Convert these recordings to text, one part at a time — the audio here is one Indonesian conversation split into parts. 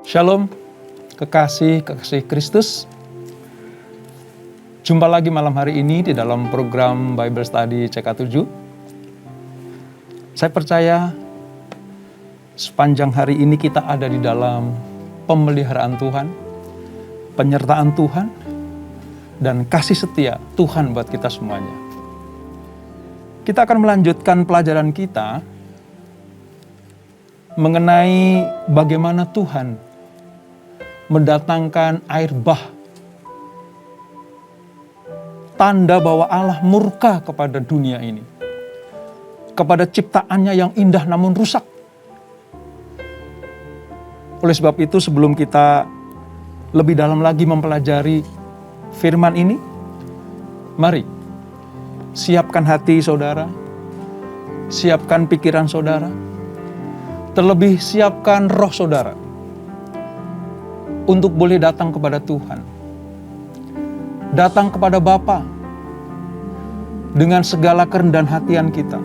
Shalom, kekasih Kristus. Jumpa lagi malam hari ini di dalam program Bible Study CK7. Saya percaya sepanjang hari ini kita ada di dalam pemeliharaan Tuhan, penyertaan Tuhan, dan kasih setia Tuhan buat kita semuanya. Kita akan melanjutkan pelajaran kita mengenai bagaimana Tuhan mendatangkan air bah. Tanda bahwa Allah murka kepada dunia ini. Kepada ciptaannya yang indah namun rusak. Oleh sebab itu sebelum kita lebih dalam lagi mempelajari firman ini, mari siapkan hati saudara, siapkan pikiran saudara, terlebih siapkan roh saudara untuk boleh datang kepada Tuhan. Datang kepada Bapa dengan segala kerendahan hatian kita.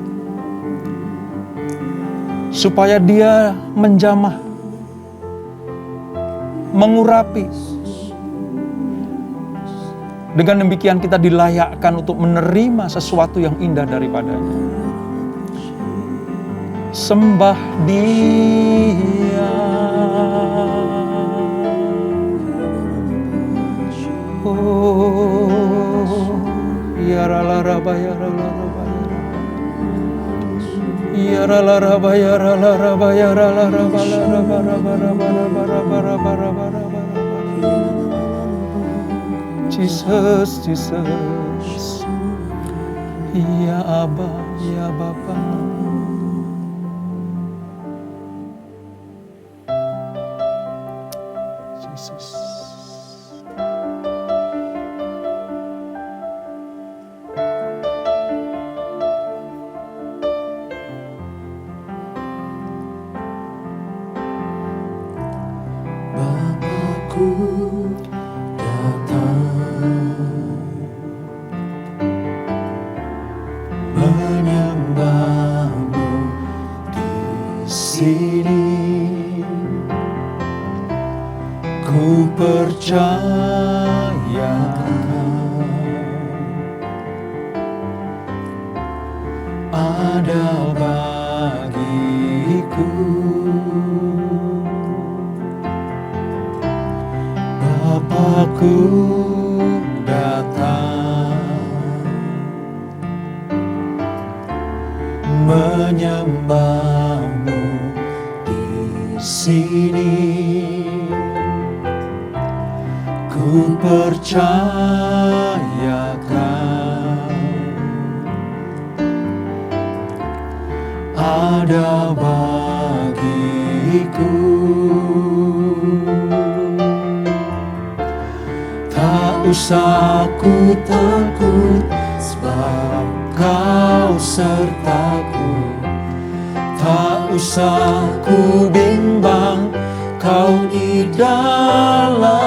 Supaya Dia menjamah, mengurapi. Dengan demikian kita dilayakkan untuk menerima sesuatu yang indah daripadanya. Sembah Dia. Ya la raba ya la raba ya la raba ya la raba ya la raba la raba raba raba raba raba raba raba. Jesus, Jesus, ya Abba, ya Bapa. Jesus. Ku percaya ada bagiku Bapakku datang menyembahmu di sini. Ku percayakan ada bagiku. Tak usah ku takut sebab Kau sertaku. Tak usah ku bimbang, Kau di dalamku.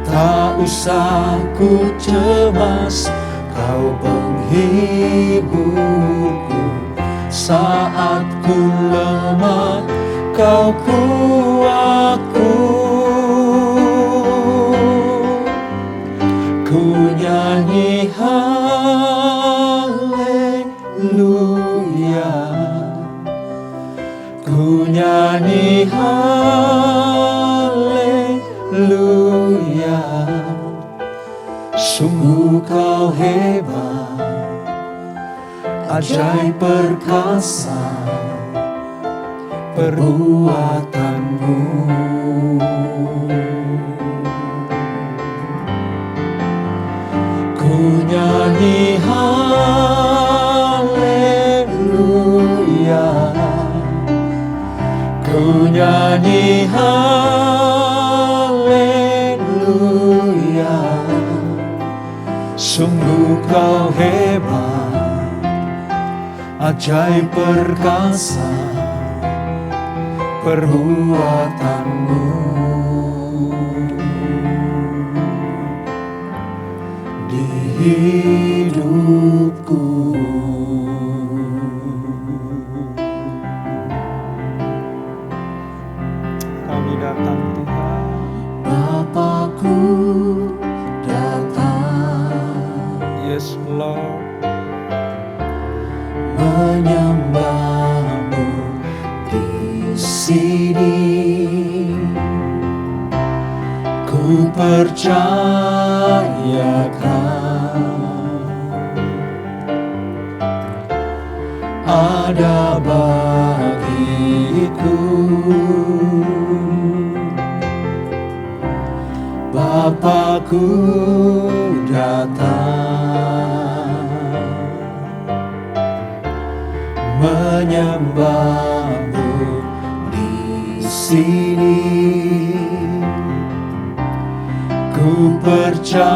Tak usah ku cemas, Kau penghiburku. Saat ku lemah, Kau kuatku. Ku nyanyi haleluya, ku nyanyi haleluya. Sungguh Kau hebat, ajaib perkasa perbuatanmu. Ku nyanyi haleluya, ku nyanyi haleluya. Sungguh Kau hebat, ajaib perkasa perbuatanmu. Di hidupku. Kami datang Tuhan. Bapakku datang Yes Lord. menyembahmu di sini. Ku percayakan ada bagiku. Bapakku datang menyembahmu di sini. Ku percayakan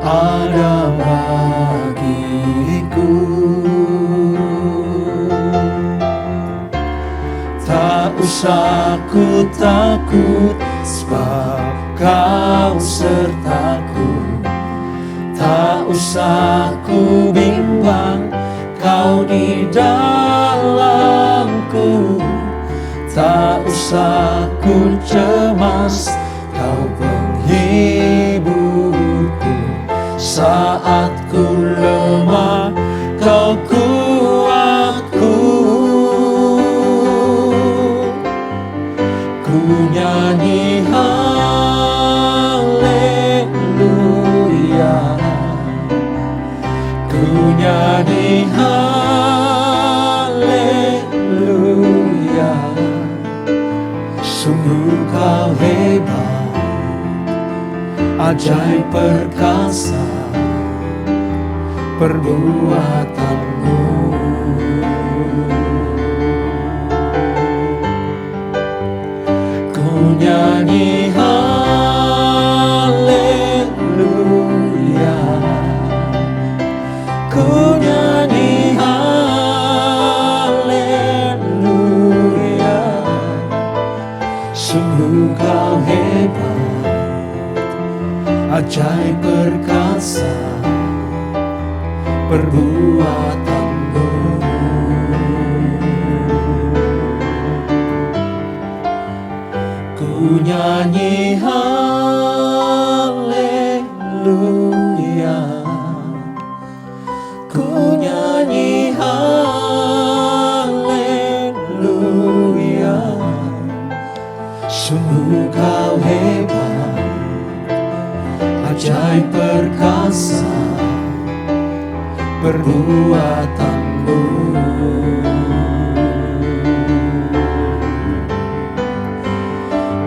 ada bagiku. Tak usah ku takut, sebab Kau sertaku. Tak usah ku bimbang, Kau di dalamku. Tak usah ku cemas, Kau penghiburku. Saat ku lemah, Kau kuatku. Ku nyanyi haleluya, ku nyanyi haleluya. Sungguh Kau hebat, ajaib perkasa perbuatanmu. Ku nyanyi haleluya, ku nyanyi haleluya. Sungguh Kau hebat, ajaib perkasa perbuatanmu. Ku nyanyi haleluya, ku nyanyi haleluya. Sungguh Kau hebat, ajaib perkasa perbuatanmu.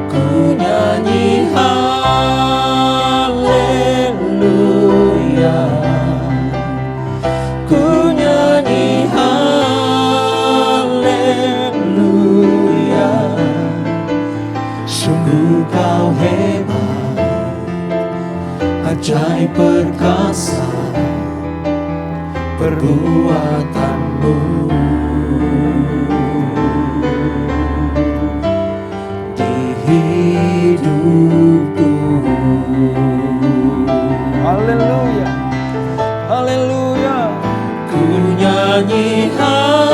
Ku nyanyi haleluya, ku nyanyi haleluya. Sungguh Kau hebat, ajaib perkasa perbuatanmu. Di hidupku. Haleluya. Haleluya. Ku nyanyi haleluya,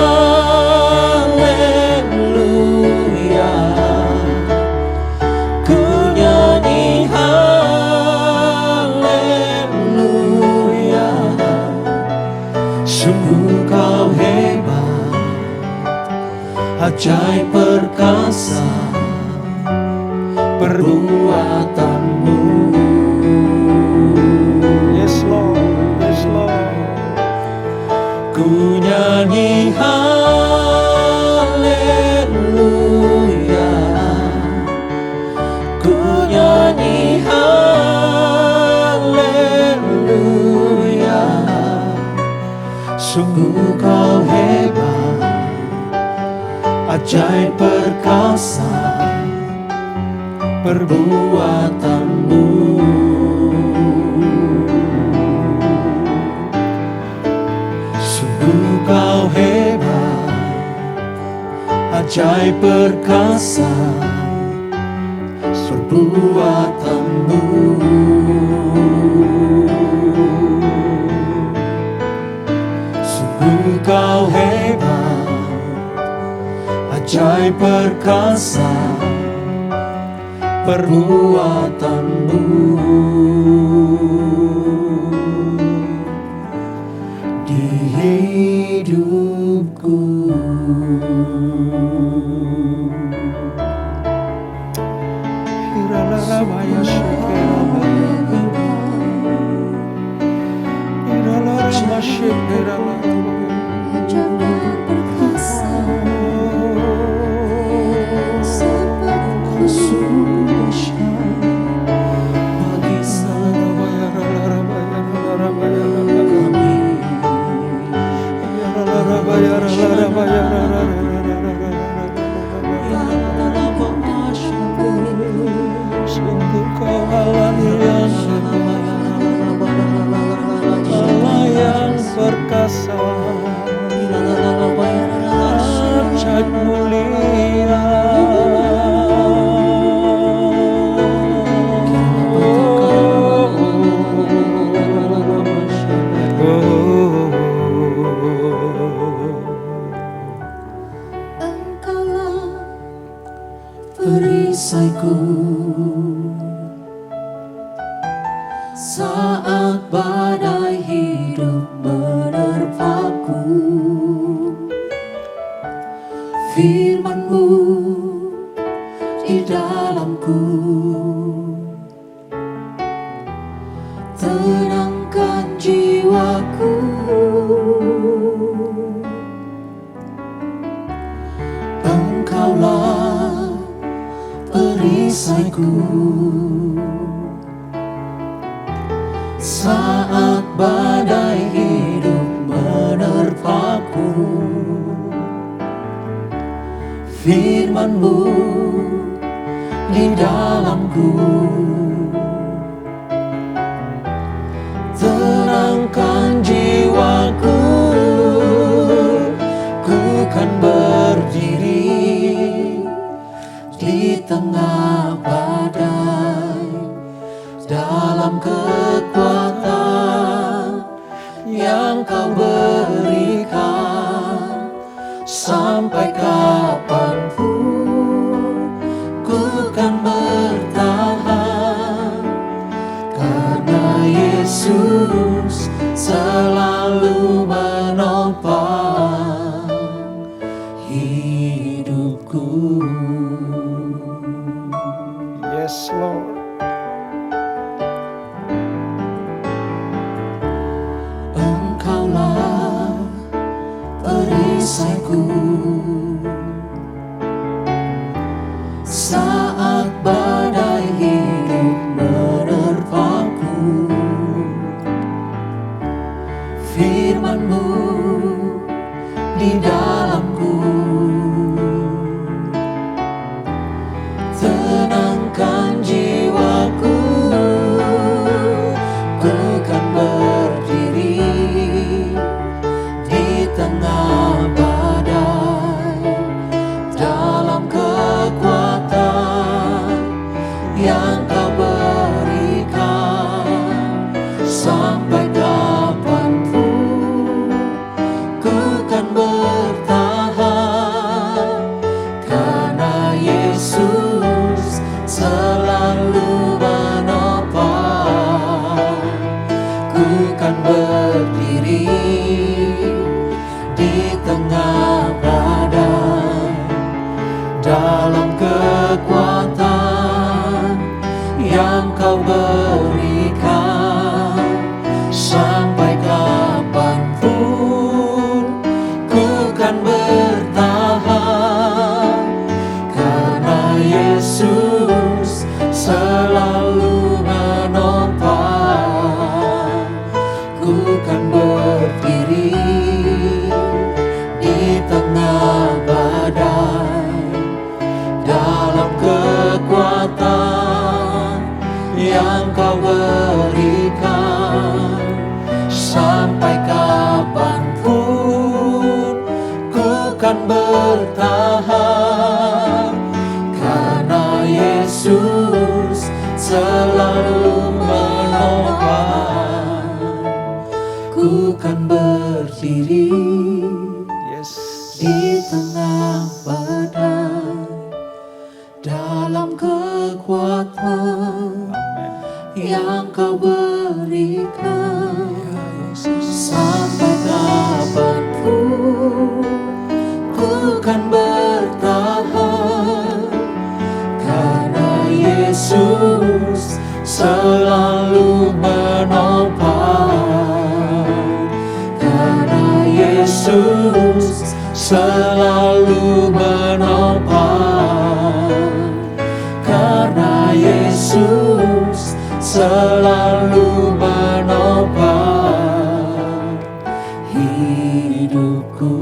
ku nyanyi haleluya. Sungguh Kau hebat, ajaib perkasa perbuatanmu. Yes Lord. Yes Lord. Ku nyanyi haleluya, ku nyanyi haleluya. Sungguh Kau hebat, ajaib perkasa perbuatanmu. Sungguh Kau hebat, ajaib perkasa perbuatanmu. Sungguh Engkau hebat, ajaib perkasa perbuatanmu di hidupku. Sungguh kau Allah yang perkasa, ajaib mulia. Engkaulah perisaiku saat badai hidup menerpaku. Firman-Mu di dalamku tenangkan jiwaku. Engkaulah perisaiku saat badai hidup menerpaku. Firman-Mu di dalamku tenangkan jiwaku. Ku kan berdiri di tengah badai dalam kekuatan yang Kau berikan. Sampai kapanpun ku kan bertahan, karena Yesus selalu menopang hidupku. Yes, Lord. Engkaulah perisaiku saat badai hidup menerpaku. Firman-Mu di dalamku tenangkan jiwaku. Ku kan berdiri di tengah badai dalam kekuatan yang Kau berikan. Sampai kapanpun ku kan bertahan, karena Yesus selalu menopang. Ku kan berdiri di tengah badai dalam kekuatan yang Kau berikan. Sampai kapanpun ku kan bertahan, karena Yesus selalu menopang. Ku kan berdiri di tengah badai dalam kekuatan yang Kau berikan. Sampai kapanpun ku kan bertahan, karena Yesus selalu menopang. Ku kan berdiri Yesus selalu menopang, karena Yesus selalu menopang hidupku.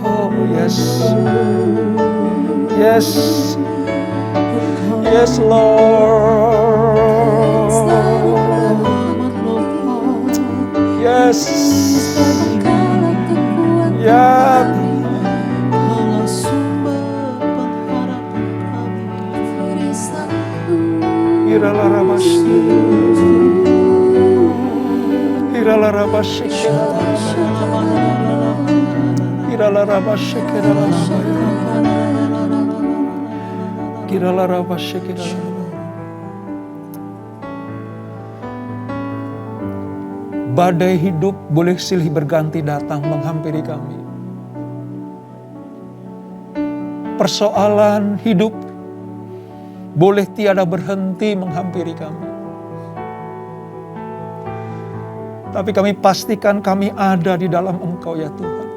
Oh yes, yes, yes Lord, yes, ya. Badai hidup boleh silih berganti datang menghampiri kami. Persoalan hidup boleh tiada berhenti menghampiri kami. Tapi kami pastikan kami ada di dalam Engkau ya Tuhan.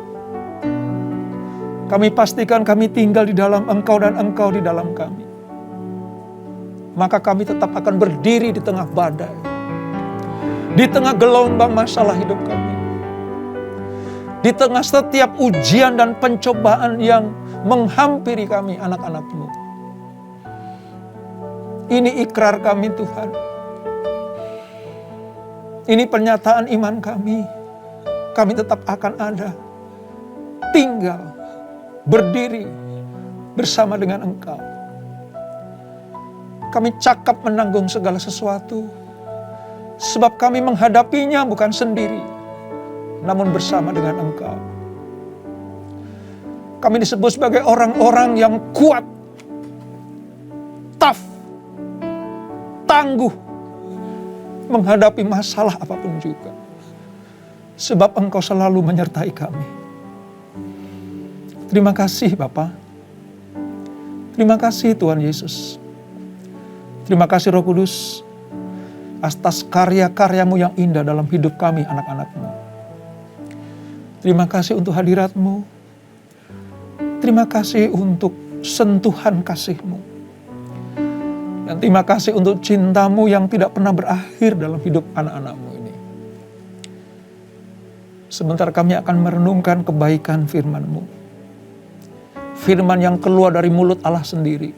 Kami pastikan kami tinggal di dalam Engkau dan Engkau di dalam kami. Maka kami tetap akan berdiri di tengah badai. Di tengah gelombang masalah hidup kami. Di tengah setiap ujian dan pencobaan yang menghampiri kami anak-anak-Mu. Ini ikrar kami Tuhan. Ini pernyataan iman kami. Kami tetap akan ada. Tinggal. Berdiri. Bersama dengan Engkau. Kami cakap menanggung segala sesuatu. Sebab kami menghadapinya bukan sendiri. Namun bersama dengan Engkau. Kami disebut sebagai orang-orang yang kuat. Tough. Tangguh menghadapi masalah apapun juga. Sebab Engkau selalu menyertai kami. Terima kasih Bapa. Terima kasih Tuhan Yesus. Terima kasih Roh Kudus atas karya-karya-Mu yang indah dalam hidup kami anak-anak-Mu. Terima kasih untuk hadirat-Mu. Terima kasih untuk sentuhan kasih-Mu. Dan terima kasih untuk cinta-Mu yang tidak pernah berakhir dalam hidup anak-anak-Mu ini. Sebentar kami akan merenungkan kebaikan firman-Mu. Firman yang keluar dari mulut Allah sendiri.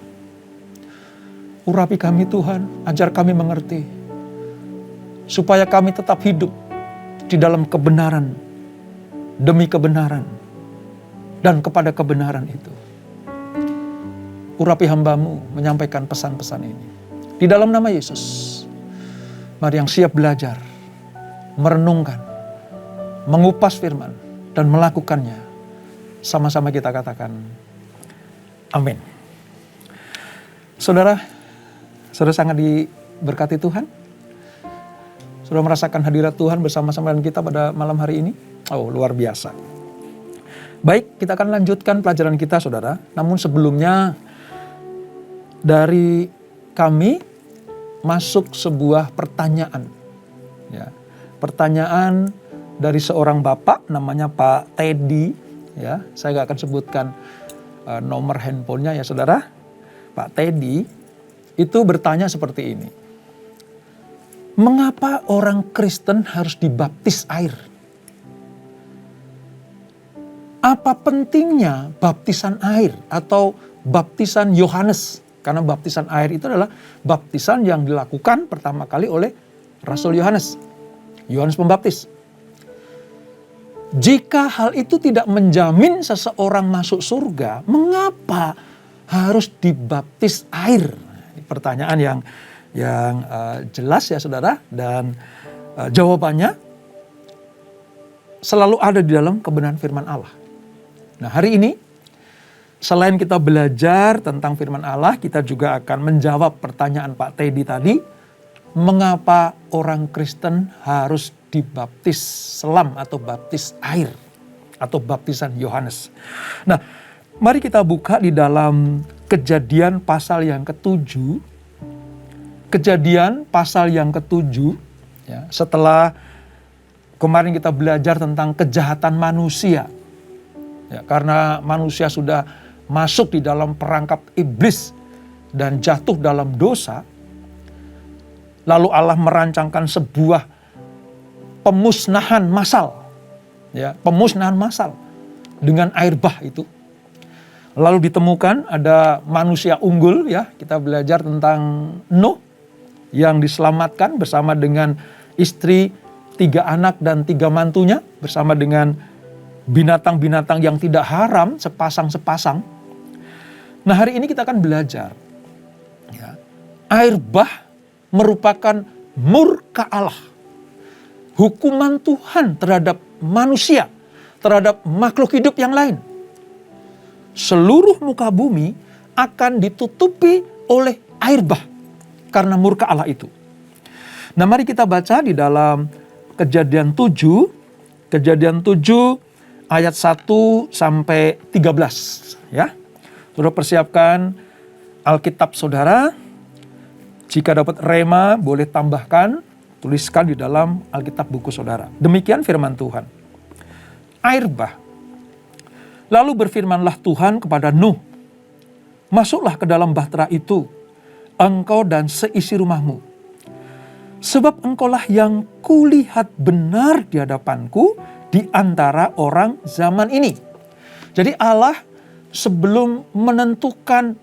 Urapi kami Tuhan, ajar kami mengerti. Supaya kami tetap hidup di dalam kebenaran. Demi kebenaran. Dan kepada kebenaran itu. Urapi hamba-Mu menyampaikan pesan-pesan ini. Di dalam nama Yesus. Mari yang siap belajar. Merenungkan. Mengupas firman. Dan melakukannya. Sama-sama kita katakan. Amin. Saudara sangat diberkati Tuhan. Sudah merasakan hadirat Tuhan bersama-sama dengan kita pada malam hari ini. Oh, luar biasa. Baik, kita akan lanjutkan pelajaran kita saudara. Namun sebelumnya dari kami masuk sebuah pertanyaan. Ya, pertanyaan dari seorang bapak namanya Pak Teddy. Ya, saya gak akan sebutkan nomor handphonenya ya saudara. Pak Teddy itu bertanya seperti ini. Mengapa orang Kristen harus dibaptis air? Apa pentingnya baptisan air atau baptisan Yohanes? Karena baptisan air itu adalah baptisan yang dilakukan pertama kali oleh Rasul Yohanes. Yohanes Pembaptis. Jika hal itu tidak menjamin seseorang masuk surga, mengapa harus dibaptis air? Pertanyaan yang jelas ya saudara, dan jawabannya selalu ada di dalam kebenaran firman Allah. Nah hari ini selain kita belajar tentang firman Allah, kita juga akan menjawab pertanyaan Pak Teddy tadi, mengapa orang Kristen harus dibaptis selam atau baptis air atau baptisan Yohanes. Nah mari kita buka di dalam Kejadian pasal yang ke-7 Kejadian pasal yang ke-7, ya, setelah kemarin kita belajar tentang kejahatan manusia, ya, karena manusia sudah masuk di dalam perangkap iblis dan jatuh dalam dosa, lalu Allah merancangkan sebuah pemusnahan massal, ya, pemusnahan massal dengan air bah itu. Lalu ditemukan ada manusia unggul, ya, kita belajar tentang Nuh yang diselamatkan bersama dengan istri, 3 anak dan 3 mantunya, bersama dengan binatang-binatang yang tidak haram sepasang-sepasang. Nah, hari ini kita akan belajar, ya, air bah merupakan murka Allah, hukuman Tuhan terhadap manusia, terhadap makhluk hidup yang lain. Seluruh muka bumi akan ditutupi oleh air bah karena murka Allah itu. Nah, mari kita baca di dalam Kejadian 7 ayat 1 sampai 13, ya. Saudara persiapkan Alkitab saudara. Jika dapat rema boleh tambahkan, tuliskan di dalam Alkitab buku saudara. Demikian firman Tuhan. Air bah. Lalu berfirmanlah Tuhan kepada Nuh, masuklah ke dalam bahtera itu, engkau dan seisi rumahmu. Sebab engkaulah yang kulihat benar di hadapanku di antara orang zaman ini. Jadi Allah sebelum menentukan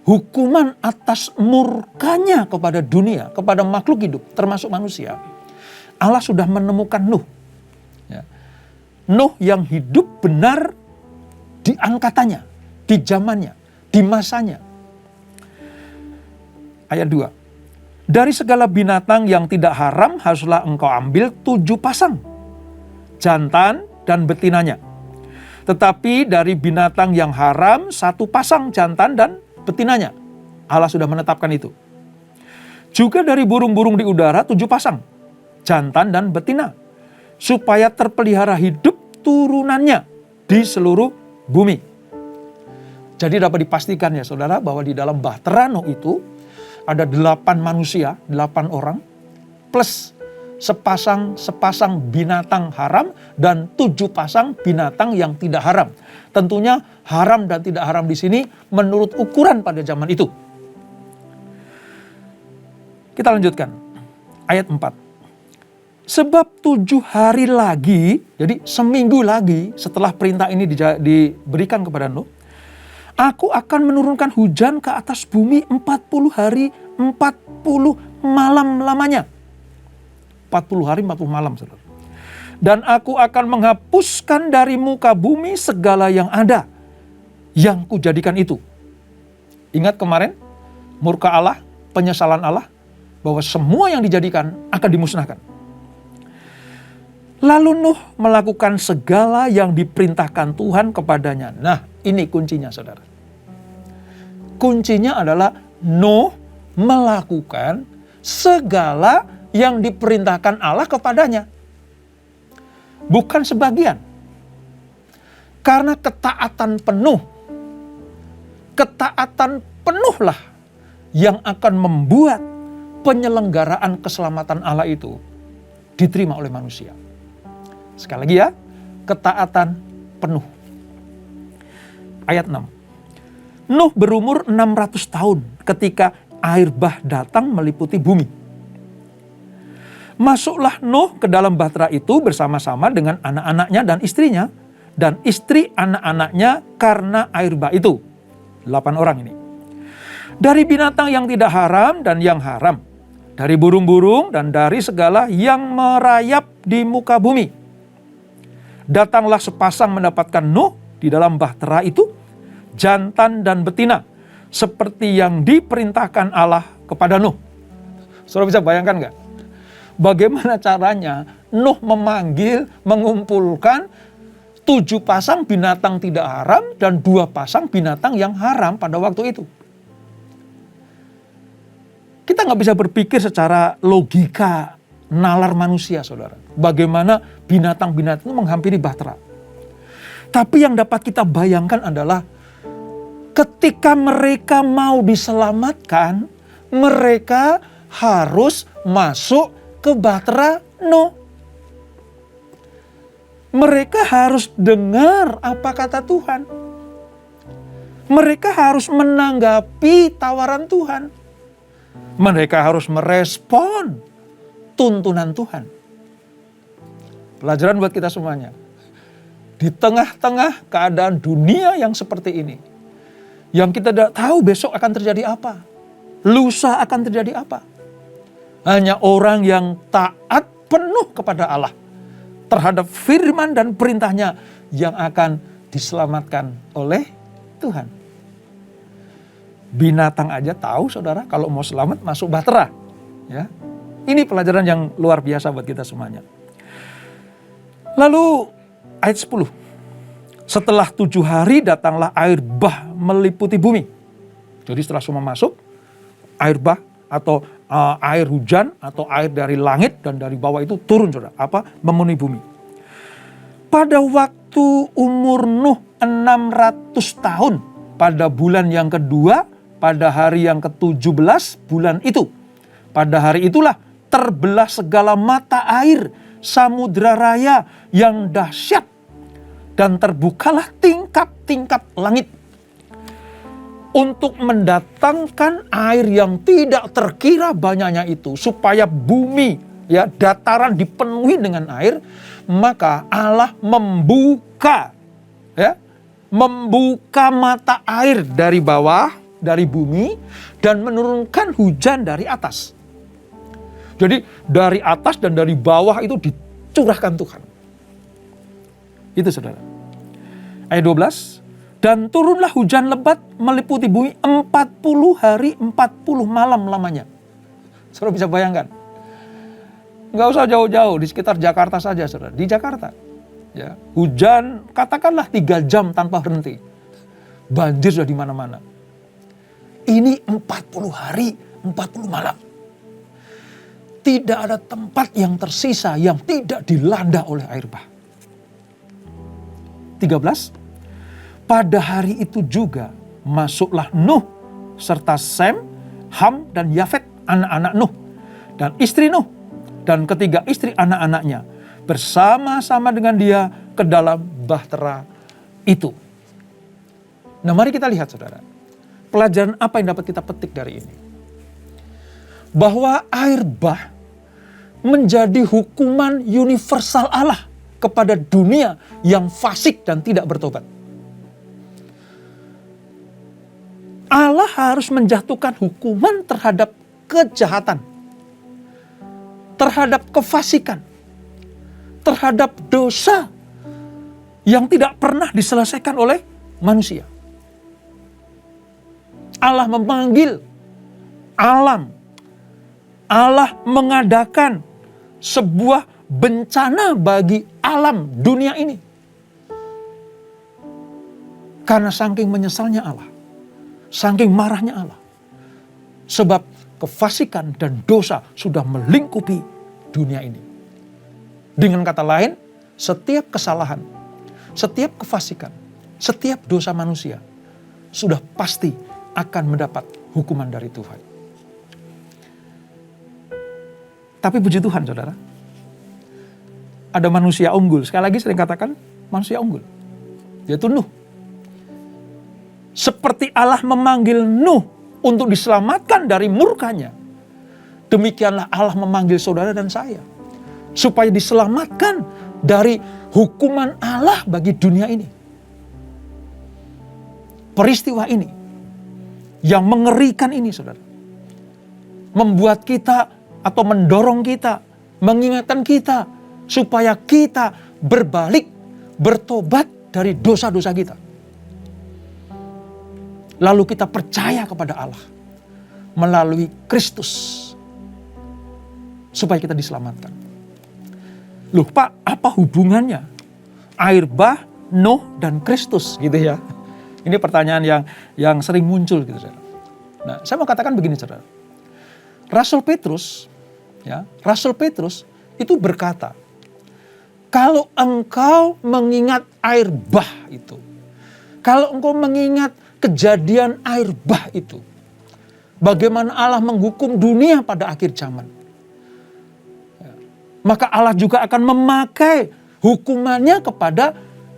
hukuman atas murkanya kepada dunia, kepada makhluk hidup, termasuk manusia, Allah sudah menemukan Nuh. Ya. Nuh yang hidup benar di angkatannya, di zamannya, di masanya. Ayat 2. Dari segala binatang yang tidak haram haruslah engkau ambil 7 pasang, jantan dan betinanya. Tetapi dari binatang yang haram 1 pasang jantan dan betinanya. Allah sudah menetapkan itu. Juga dari burung-burung di udara 7 pasang, jantan dan betina, supaya terpelihara hidup turunannya di seluruh bumi. Jadi dapat dipastikan ya saudara bahwa di dalam bahtera Nuh itu ada 8 manusia, 8 orang, plus sepasang binatang haram dan 7 pasang binatang yang tidak haram. Tentunya haram dan tidak haram di sini menurut ukuran pada zaman itu. Kita lanjutkan. Ayat 4. Sebab 7 hari lagi, jadi seminggu lagi setelah perintah ini diberikan kepada Nuh, aku akan menurunkan hujan ke atas bumi 40 hari, 40 malam lamanya. 40 hari, 40 malam, saudara. Dan aku akan menghapuskan dari muka bumi segala yang ada, yang kujadikan itu. Ingat kemarin, murka Allah, penyesalan Allah, bahwa semua yang dijadikan akan dimusnahkan. Lalu Nuh melakukan segala yang diperintahkan Tuhan kepadanya. Nah, ini kuncinya saudara. Kuncinya adalah Nuh melakukan segala yang diperintahkan Allah kepadanya. Bukan sebagian. Karena ketaatan penuhlah yang akan membuat penyelenggaraan keselamatan Allah itu diterima oleh manusia. Sekali lagi ya, ketaatan penuh. Ayat 6. Nuh berumur 600 tahun ketika air bah datang meliputi bumi. Masuklah Nuh ke dalam bahtera itu bersama-sama dengan anak-anaknya dan istrinya, dan istri anak-anaknya karena air bah itu. 8 orang ini. Dari binatang yang tidak haram dan yang haram, dari burung-burung dan dari segala yang merayap di muka bumi. Datanglah sepasang mendapatkan Nuh di dalam bahtera itu, jantan dan betina, seperti yang diperintahkan Allah kepada Nuh. Saudara bisa bayangkan nggak? Bagaimana caranya Nuh mengumpulkan 7 pasang binatang tidak haram dan 2 pasang binatang yang haram pada waktu itu. Kita nggak bisa berpikir secara logika nalar manusia, saudara. Bagaimana binatang-binatang itu menghampiri bahtera. Tapi yang dapat kita bayangkan adalah ketika mereka mau diselamatkan, mereka harus masuk ke bahtera Nuh. Mereka harus dengar apa kata Tuhan. Mereka harus menanggapi tawaran Tuhan. Mereka harus merespon tuntunan Tuhan. Pelajaran buat kita semuanya. Di tengah-tengah keadaan dunia yang seperti ini, yang kita tidak tahu besok akan terjadi apa, lusa akan terjadi apa. Hanya orang yang taat penuh kepada Allah terhadap firman dan perintahnya yang akan diselamatkan oleh Tuhan. Binatang aja tahu, saudara, kalau mau selamat masuk bahtera. Ya, ini pelajaran yang luar biasa buat kita semuanya. Lalu ayat 10. Setelah 7 hari datanglah air bah meliputi bumi. Jadi setelah semua masuk, air bah atau air hujan atau air dari langit dan dari bawah itu turun, saudara. Memenuhi bumi. Pada waktu umur Nuh 600 tahun, pada bulan yang kedua, pada hari yang ke-17 bulan itu. Pada hari itulah terbelah segala mata air samudra raya yang dahsyat, dan terbukalah tingkap-tingkap langit untuk mendatangkan air yang tidak terkira banyaknya itu, supaya bumi, ya, dataran dipenuhi dengan air. Maka Allah membuka mata air dari bawah, dari bumi, dan menurunkan hujan dari atas. Jadi dari atas dan dari bawah itu dicurahkan Tuhan. Itu, saudara. Ayat 12. Dan turunlah hujan lebat meliputi bumi 40 hari 40 malam lamanya. Saudara bisa bayangkan. Nggak usah jauh-jauh, di sekitar Jakarta saja, saudara. Di Jakarta, ya, hujan katakanlah 3 jam tanpa berhenti. Banjir sudah di mana-mana. Ini 40 hari 40 malam. Tidak ada tempat yang tersisa yang tidak dilanda oleh air bah. 13. Pada hari itu juga masuklah Nuh serta Sem, Ham dan Yafet, anak-anak Nuh, dan istri Nuh, dan ketiga istri anak-anaknya bersama-sama dengan dia ke dalam bahtera itu. Nah, mari kita lihat, saudara. Pelajaran apa yang dapat kita petik dari ini? Bahwa air bah menjadi hukuman universal Allah kepada dunia yang fasik dan tidak bertobat. Allah harus menjatuhkan hukuman terhadap kejahatan, terhadap kefasikan, terhadap dosa yang tidak pernah diselesaikan oleh manusia. Allah memanggil alam. Allah mengadakan sebuah bencana bagi alam dunia ini. Karena saking menyesalnya Allah, saking marahnya Allah. Sebab kefasikan dan dosa sudah melingkupi dunia ini. Dengan kata lain, setiap kesalahan, setiap kefasikan, setiap dosa manusia sudah pasti akan mendapat hukuman dari Tuhan. Tapi puji Tuhan, saudara, ada manusia unggul. Sekali lagi sering katakan manusia unggul, yaitu Nuh. Seperti Allah memanggil Nuh untuk diselamatkan dari murkanya, demikianlah Allah memanggil saudara dan saya supaya diselamatkan dari hukuman Allah bagi dunia ini. Peristiwa ini yang mengerikan ini, saudara, membuat kita atau mendorong kita, mengingatkan kita supaya kita berbalik, bertobat dari dosa-dosa kita. Lalu kita percaya kepada Allah melalui Kristus supaya kita diselamatkan. Loh Pak, apa hubungannya air bah, Nuh, dan Kristus gitu ya? Ini pertanyaan yang sering muncul gitu, saudara. Nah, saya mau katakan begini, saudara. Rasul Petrus itu berkata, kalau engkau mengingat air bah itu, kalau engkau mengingat kejadian air bah itu, bagaimana Allah menghukum dunia pada akhir zaman. Maka Allah juga akan memakai hukumannya kepada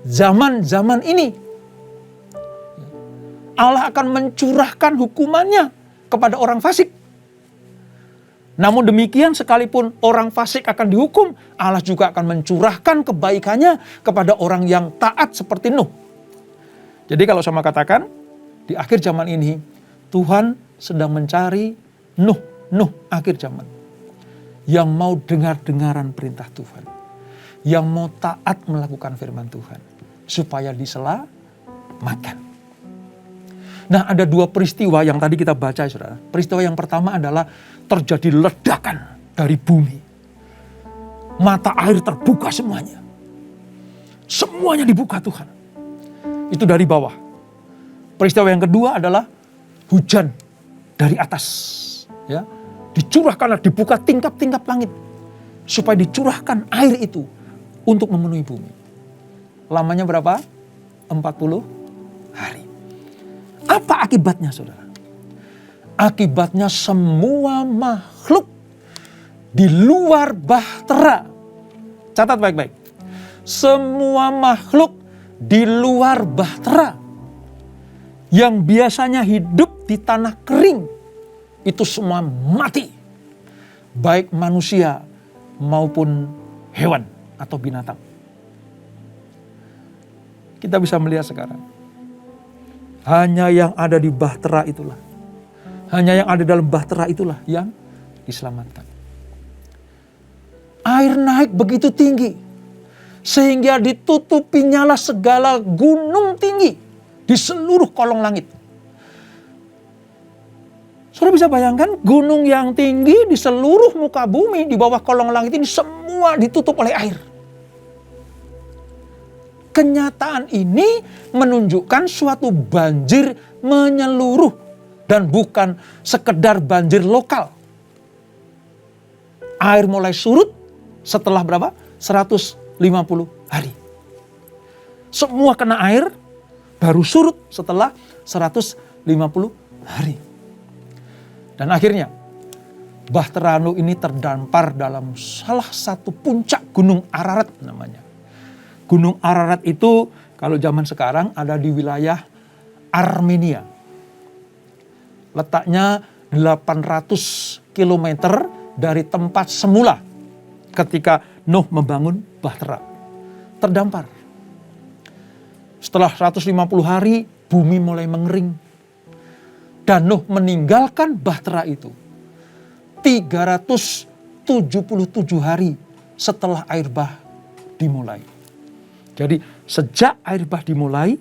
zaman-zaman ini. Allah akan mencurahkan hukumannya kepada orang fasik. Namun demikian, sekalipun orang fasik akan dihukum, Allah juga akan mencurahkan kebaikannya kepada orang yang taat seperti Nuh. Jadi kalau saya mau katakan, di akhir zaman ini, Tuhan sedang mencari Nuh akhir zaman. Yang mau dengar-dengaran perintah Tuhan. Yang mau taat melakukan firman Tuhan. Supaya diselamatkan. Nah, ada dua peristiwa yang tadi kita baca, saudara. Peristiwa yang pertama adalah terjadi ledakan dari bumi. Mata air terbuka semuanya. Semuanya dibuka Tuhan. Itu dari bawah. Peristiwa yang kedua adalah hujan dari atas. Ya, dicurahkan, dibuka tingkap-tingkap langit. Supaya dicurahkan air itu untuk memenuhi bumi. Lamanya berapa? 40 hari. Apa akibatnya, saudara? Akibatnya semua makhluk di luar bahtera. Catat baik-baik. Semua makhluk di luar bahtera yang biasanya hidup di tanah kering, itu semua mati. Baik manusia maupun hewan atau binatang. Kita bisa melihat sekarang. Hanya yang ada di bahtera itulah. Hanya yang ada dalam bahtera itulah yang diselamatkan. Air naik begitu tinggi. Sehingga ditutupinya segala gunung tinggi di seluruh kolong langit. Saudara bisa bayangkan gunung yang tinggi di seluruh muka bumi di bawah kolong langit ini semua ditutup oleh air. Kenyataan ini menunjukkan suatu banjir menyeluruh dan bukan sekedar banjir lokal. Air mulai surut setelah berapa? 150 hari. Semua kena air baru surut setelah 150 hari. Dan akhirnya bahtera Nuh ini terdampar dalam salah satu puncak gunung Ararat namanya. Gunung Ararat itu kalau zaman sekarang ada di wilayah Armenia. Letaknya 800 km dari tempat semula ketika Nuh membangun bahtera. Terdampar. Setelah 150 hari bumi mulai mengering. Dan Nuh meninggalkan bahtera itu 377 hari setelah air bah dimulai. Jadi sejak air bah dimulai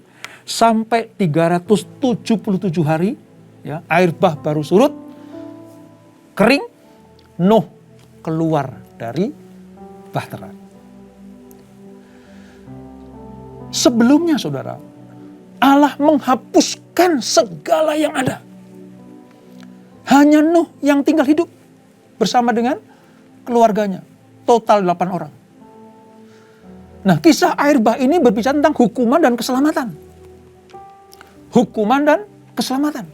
sampai 377 hari, ya, air bah baru surut, kering, Nuh keluar dari bahtera. Sebelumnya, saudara, Allah menghapuskan segala yang ada. Hanya Nuh yang tinggal hidup bersama dengan keluarganya, total 8 orang. Nah, kisah air bah ini berbicara tentang hukuman dan keselamatan. Hukuman dan keselamatan.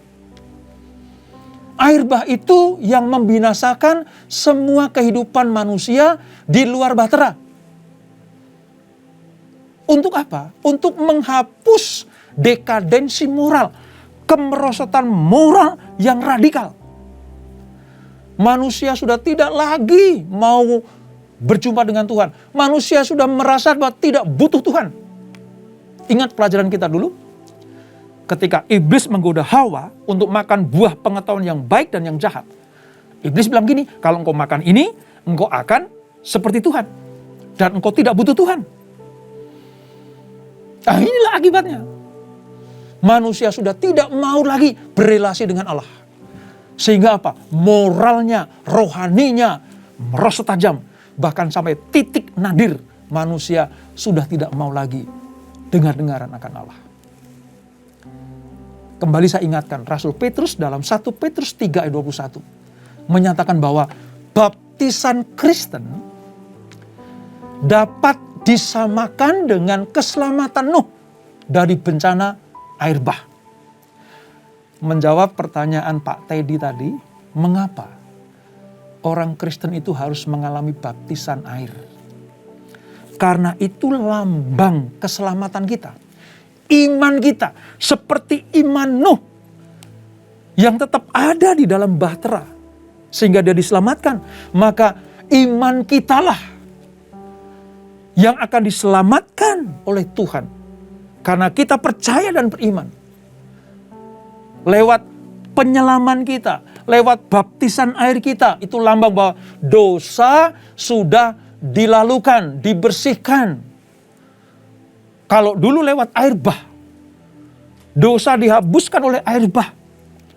Air bah itu yang membinasakan semua kehidupan manusia di luar bahtera. Untuk apa? Untuk menghapus dekadensi moral, kemerosotan moral yang radikal. Manusia sudah tidak lagi mau berjumpa dengan Tuhan. Manusia sudah merasa bahwa tidak butuh Tuhan. Ingat pelajaran kita dulu. Ketika iblis menggoda Hawa untuk makan buah pengetahuan yang baik dan yang jahat. Iblis bilang gini, kalau engkau makan ini, engkau akan seperti Tuhan. Dan engkau tidak butuh Tuhan. Nah, inilah akibatnya. Manusia sudah tidak mau lagi berrelasi dengan Allah. Sehingga apa? Moralnya, rohaninya merosot tajam. Bahkan sampai titik nadir manusia sudah tidak mau lagi dengar-dengaran akan Allah. Kembali saya ingatkan, Rasul Petrus dalam 1 Petrus 3 ayat 21 menyatakan bahwa baptisan Kristen dapat disamakan dengan keselamatan Nuh dari bencana air bah. menjawab pertanyaan Pak Teddy tadi, mengapa orang Kristen itu harus mengalami baptisan air? Karena itu lambang keselamatan kita. Iman kita seperti iman Nuh yang tetap ada di dalam bahtera sehingga dia diselamatkan. Maka iman kitalah yang akan diselamatkan oleh Tuhan. Karena kita percaya dan beriman. Lewat penyelaman kita, lewat baptisan air kita, itu lambang bahwa dosa sudah dilalukan, dibersihkan. Kalau dulu lewat air bah, dosa dihapuskan oleh air bah.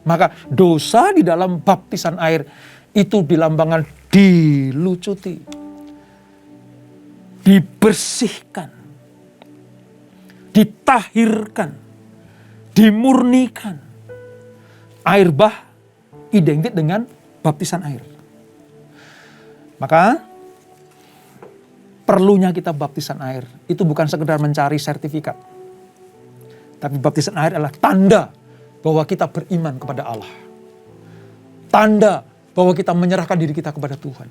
Maka dosa di dalam baptisan air itu dilambangkan dilucuti, dibersihkan, ditahirkan, dimurnikan. Air bah identik dengan baptisan air. Maka perlunya kita baptisan air itu bukan sekedar mencari sertifikat. Tapi baptisan air adalah tanda bahwa kita beriman kepada Allah. Tanda bahwa kita menyerahkan diri kita kepada Tuhan.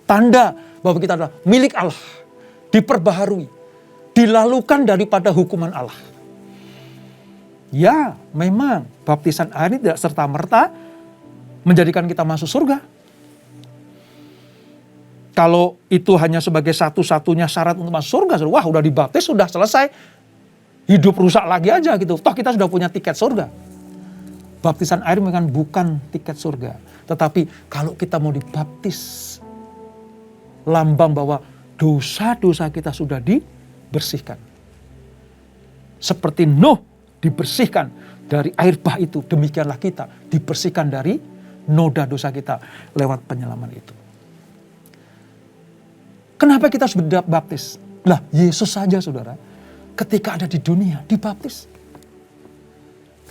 Tanda bahwa kita adalah milik Allah. Diperbaharui. Dilalukan daripada hukuman Allah. Ya, memang baptisan air ini tidak serta-merta menjadikan kita masuk surga. Kalau itu hanya sebagai satu-satunya syarat untuk masuk surga, wah udah dibaptis, sudah selesai. Hidup rusak lagi aja gitu. Toh kita sudah punya tiket surga. Baptisan air memang bukan tiket surga. Tetapi kalau kita mau dibaptis, lambang bahwa dosa-dosa kita sudah dibersihkan. Seperti Nuh dibersihkan dari air bah itu, demikianlah kita dibersihkan dari noda dosa kita lewat penyelaman itu. Kenapa kita harus baptis? Lah, Yesus saja saudara, ketika ada di dunia dibaptis.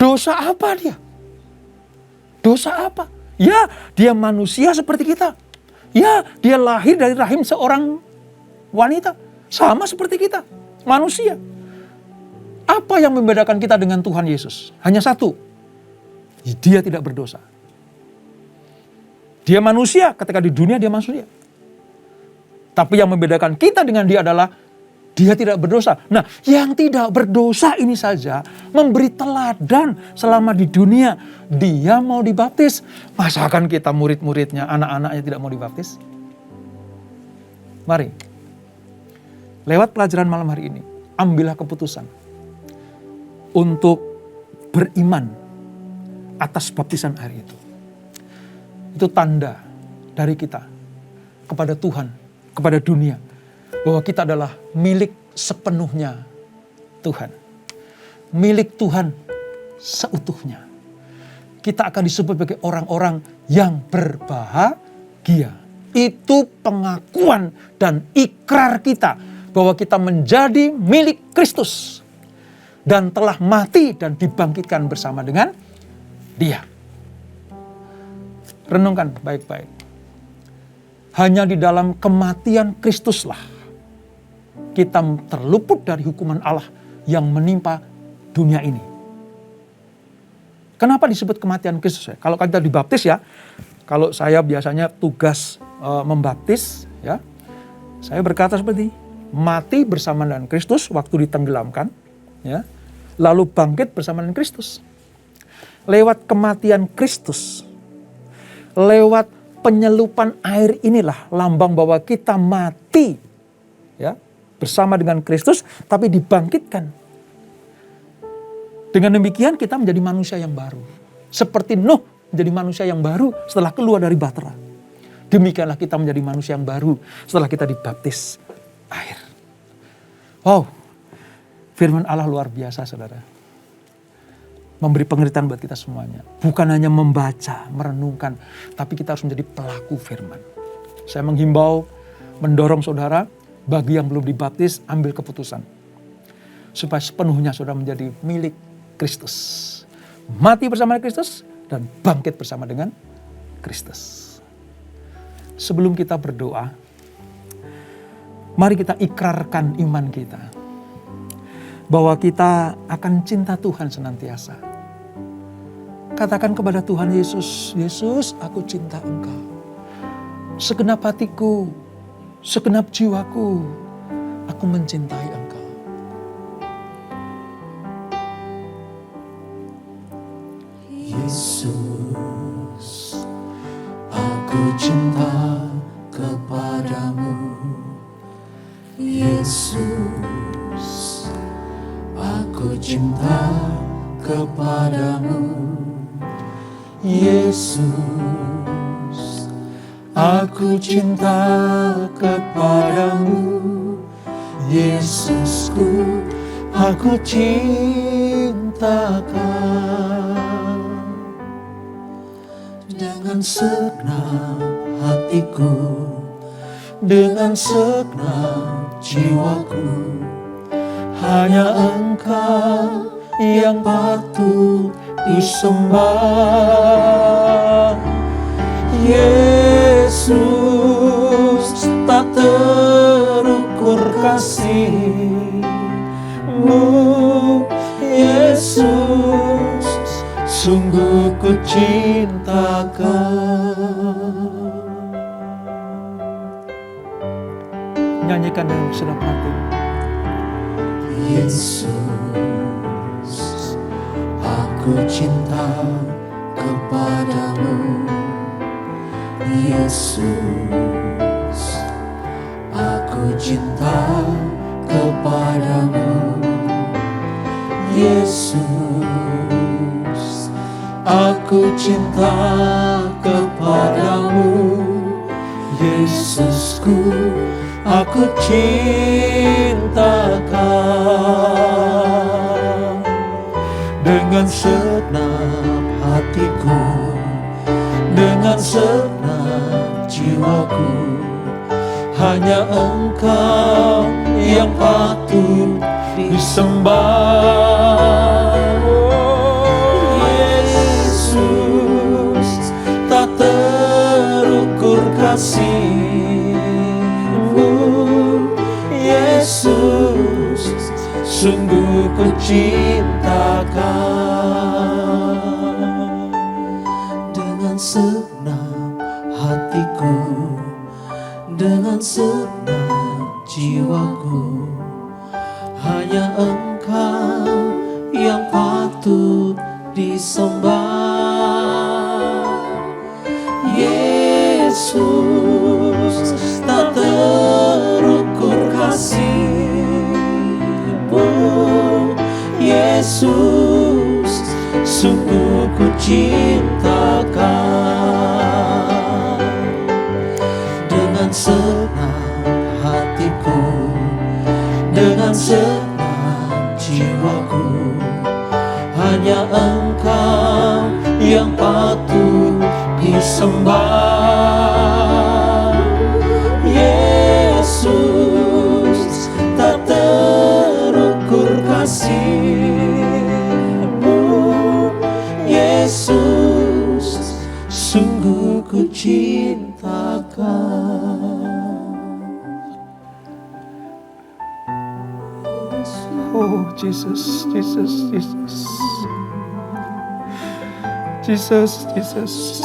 Dosa apa dia? Dosa apa? Ya, dia manusia seperti kita. Ya, dia lahir dari rahim seorang wanita. Sama seperti kita, manusia. Apa yang membedakan kita dengan Tuhan Yesus? Hanya satu. Dia tidak berdosa. Dia manusia, ketika di dunia dia manusia. Tapi yang membedakan kita dengan dia adalah dia tidak berdosa. Nah, yang tidak berdosa ini saja memberi teladan selama di dunia. Dia mau dibaptis. Masakan kita murid-muridnya, anak-anaknya tidak mau dibaptis? Mari, lewat pelajaran malam hari ini, ambillah keputusan untuk beriman atas baptisan air itu. Itu tanda dari kita kepada Tuhan, kepada dunia, bahwa kita adalah milik sepenuhnya Tuhan. Milik Tuhan seutuhnya. Kita akan disebut sebagai orang-orang yang berbahagia. Itu pengakuan dan ikrar kita bahwa kita menjadi milik Kristus. Dan telah mati dan dibangkitkan bersama dengan Dia. Renungkan baik-baik. Hanya di dalam kematian Kristuslah kita terluput dari hukuman Allah yang menimpa dunia ini. Kenapa disebut kematian Kristus? Kalau kita dibaptis ya, kalau saya biasanya tugas membaptis ya, saya berkata seperti mati bersama dengan Kristus waktu ditenggelamkan, ya, lalu bangkit bersama dengan Kristus. Lewat kematian Kristus, lewat penyelupan air inilah lambang bahwa kita mati, ya, bersama dengan Kristus, tapi dibangkitkan. Dengan demikian kita menjadi manusia yang baru. Seperti Nuh menjadi manusia yang baru setelah keluar dari bahtera. Demikianlah kita menjadi manusia yang baru setelah kita dibaptis air. Wow, firman Allah luar biasa saudara. Memberi pengertian buat kita semuanya. Bukan hanya membaca, merenungkan, tapi kita harus menjadi pelaku firman. Saya menghimbau, mendorong saudara, bagi yang belum dibaptis, ambil keputusan. Supaya sepenuhnya saudara menjadi milik Kristus. Mati bersama Kristus dan bangkit bersama dengan Kristus. Sebelum kita berdoa, mari kita ikrarkan iman kita. Bahwa kita akan cinta Tuhan senantiasa. katakan kepada Tuhan Yesus, Yesus, aku cinta Engkau. Segenap hatiku, segenap jiwaku, aku mencintai Engkau. Yesus, aku cinta kepadamu. Yesus, aku cinta kepadamu. Yesus, aku cinta kepadamu. Yesusku, aku cinta Kau. Dengan segenap hatiku, dengan segenap jiwaku, hanya Engkau yang patut disembah. Yesus, tak terukur kasih-Mu. Yesus, sungguh ku cinta Kau. Nyanyikan dengan segenap hati. Yesus, aku cinta kepadamu. Yesus, aku cinta kepadamu. Yesus, aku cinta kepadamu. Yesusku, aku cinta Kau. Dengan segenap hatiku, dengan segenap jiwaku, hanya Engkau yang patut disembah. Yesus, tak terukur kasih-Mu. Yesus, sungguh ku cinta Kau. Dengan segenap hatiku, dengan segenap jiwaku, hanya Engkau yang patut disembah. Yesus, tak terukur kasih-Mu. Yesus, sungguh ku cinta Kau. Dengan segenap hatiku, dengan segenap jiwaku, hanya Engkau yang patut disembah. Yesus, tak terukur kasih-Mu. Yesus, sungguh ku cinta Kau. Oh Jesus, Jesus, Jesus. Jesus, Jesus.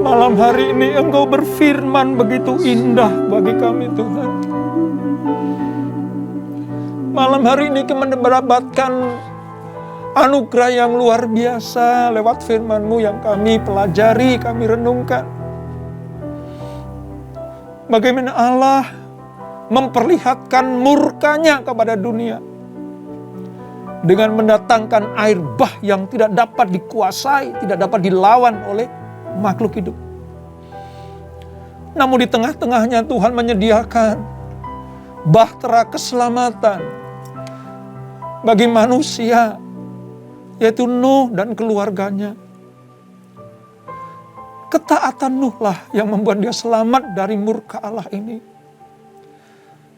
Malam hari ini Engkau berfirman begitu indah bagi kami Tuhan. Malam hari ini kami mendapatkan anugerah yang luar biasa lewat firman-Mu yang kami pelajari, kami renungkan. Bagaimana Allah memperlihatkan murkanya kepada dunia dengan mendatangkan air bah yang tidak dapat dikuasai, tidak dapat dilawan oleh makhluk hidup. Namun di tengah-tengahnya Tuhan menyediakan bahtera keselamatan bagi manusia, yaitu Nuh dan keluarganya. Ketaatan Nuh lah yang membuat dia selamat dari murka Allah ini.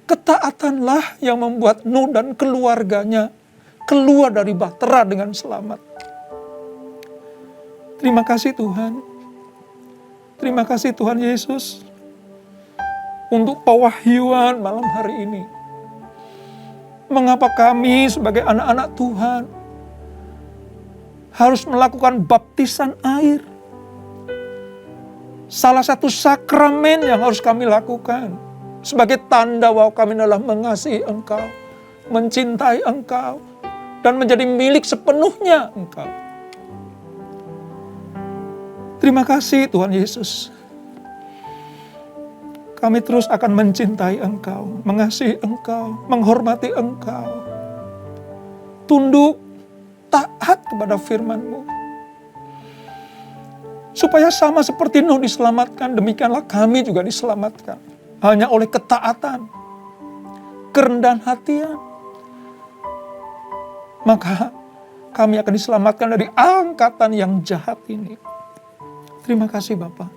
Ketaatanlah yang membuat Nuh dan keluarganya keluar dari bahtera dengan selamat. Terima kasih Tuhan. Terima kasih Tuhan Yesus untuk pewahyuan malam hari ini. Mengapa kami sebagai anak-anak Tuhan harus melakukan baptisan air? Salah satu sakramen yang harus kami lakukan sebagai tanda bahwa kami adalah mengasihi Engkau, mencintai Engkau, dan menjadi milik sepenuhnya Engkau. Terima kasih Tuhan Yesus. Kami terus akan mencintai Engkau, mengasihi Engkau, menghormati Engkau. Tunduk, taat kepada firman-Mu. Supaya sama seperti Nuh diselamatkan, demikianlah kami juga diselamatkan. Hanya oleh ketaatan, kerendahan hatian. Maka kami akan diselamatkan dari angkatan yang jahat ini. Terima kasih Bapa.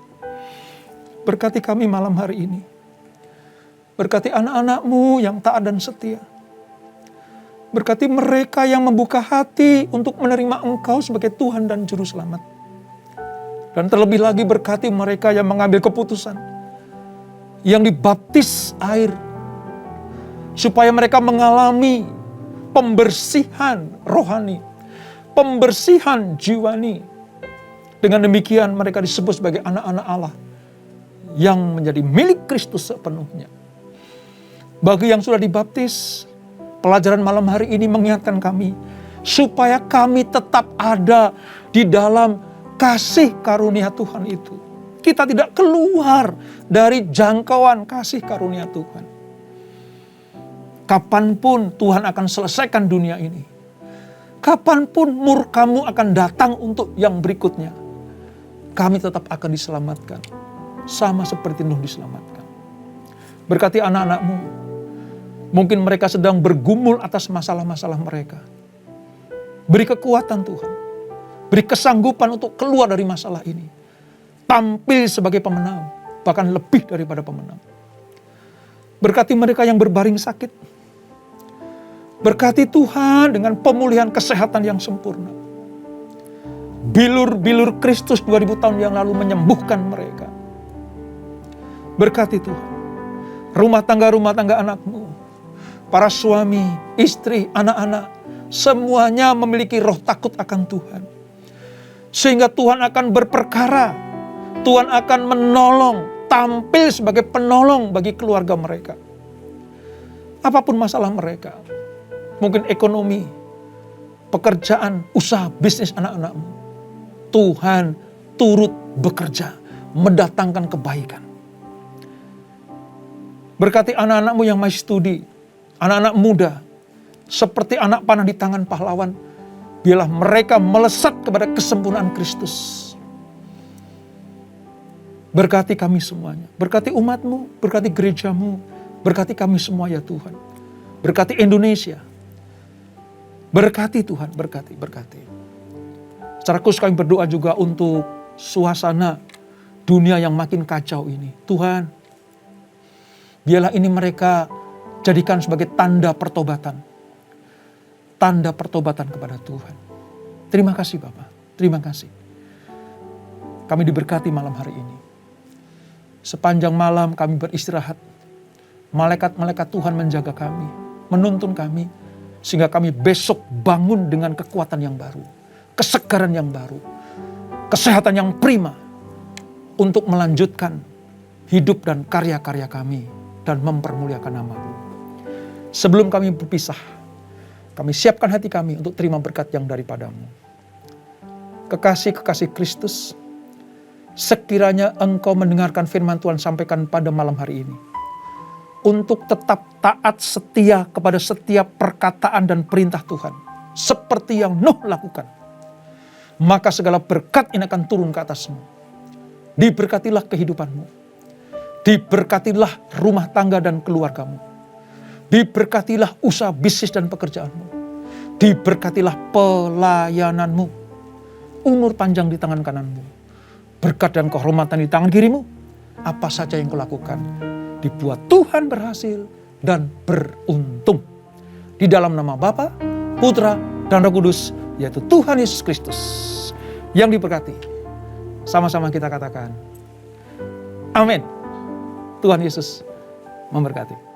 Berkati kami malam hari ini. Berkati anak-anak-Mu yang taat dan setia. Berkati mereka yang membuka hati untuk menerima Engkau sebagai Tuhan dan Juru Selamat. Dan terlebih lagi berkati mereka yang mengambil keputusan, yang dibaptis air, supaya mereka mengalami pembersihan rohani, pembersihan jiwani. Dengan demikian mereka disebut sebagai anak-anak Allah yang menjadi milik Kristus sepenuhnya. Bagi yang sudah dibaptis, pelajaran malam hari ini mengingatkan kami supaya kami tetap ada di dalam kasih karunia Tuhan itu. Kita tidak keluar dari jangkauan kasih karunia Tuhan. Kapanpun Tuhan akan selesaikan dunia ini. Kapanpun murka-Mu akan datang untuk yang berikutnya. Kami tetap akan diselamatkan. Sama seperti Nuh diselamatkan. Berkati anak-anak-Mu. Mungkin mereka sedang bergumul atas masalah-masalah mereka. Beri kekuatan Tuhan. Beri kesanggupan untuk keluar dari masalah ini. Tampil sebagai pemenang. Bahkan lebih daripada pemenang. Berkati mereka yang berbaring sakit. Berkati Tuhan dengan pemulihan kesehatan yang sempurna. Bilur-bilur Kristus 2000 tahun yang lalu menyembuhkan mereka. Berkati Tuhan. Rumah tangga anak-Mu. Para suami, istri, anak-anak. Semuanya memiliki roh takut akan Tuhan. Sehingga Tuhan akan berperkara. Tuhan akan menolong. Tampil sebagai penolong bagi keluarga mereka. Apapun masalah mereka. Mungkin ekonomi. Pekerjaan, usaha, bisnis anak-anak-Mu. Tuhan turut bekerja. Mendatangkan kebaikan. Berkati anak-anak-Mu yang masih studi. Anak-anak muda. Seperti anak panah di tangan pahlawan. Biarlah mereka melesat kepada kesempurnaan Kristus. Berkati kami semuanya. Berkati umat-Mu, berkati gereja-Mu. Berkati kami semua ya Tuhan. Berkati Indonesia. Berkati Tuhan, berkati. Secara khusus kami berdoa juga untuk suasana dunia yang makin kacau ini. Tuhan, biarlah ini mereka jadikan sebagai tanda pertobatan. Tanda pertobatan kepada Tuhan. Terima kasih Bapak. Terima kasih. Kami diberkati malam hari ini. Sepanjang malam kami beristirahat. Malaikat-malaikat Tuhan menjaga kami. Menuntun kami. Sehingga kami besok bangun dengan kekuatan yang baru. Kesegaran yang baru. Kesehatan yang prima. Untuk melanjutkan hidup dan karya-karya kami. Dan mempermuliakan nama-Mu. Sebelum kami berpisah. Kami siapkan hati kami untuk terima berkat yang daripada-Mu. Kekasih-kekasih Kristus, sekiranya Engkau mendengarkan firman Tuhan sampaikan pada malam hari ini. Untuk tetap taat setia kepada setiap perkataan dan perintah Tuhan. Seperti yang Nuh lakukan. Maka segala berkat ini akan turun ke atas-Mu. Diberkatilah kehidupan-Mu. Diberkatilah rumah tangga dan keluarga-Mu. Diberkatilah usaha bisnis dan pekerjaan-Mu. Diberkatilah pelayanan-Mu. Umur panjang di tangan kanan-Mu. Berkat dan kehormatan di tangan kiri-Mu. Apa saja yang Kau lakukan, dibuat Tuhan berhasil dan beruntung. Di dalam nama Bapa, Putra, dan Roh Kudus, yaitu Tuhan Yesus Kristus. Yang diberkati. Sama-sama kita katakan, amin. Tuhan Yesus memberkati.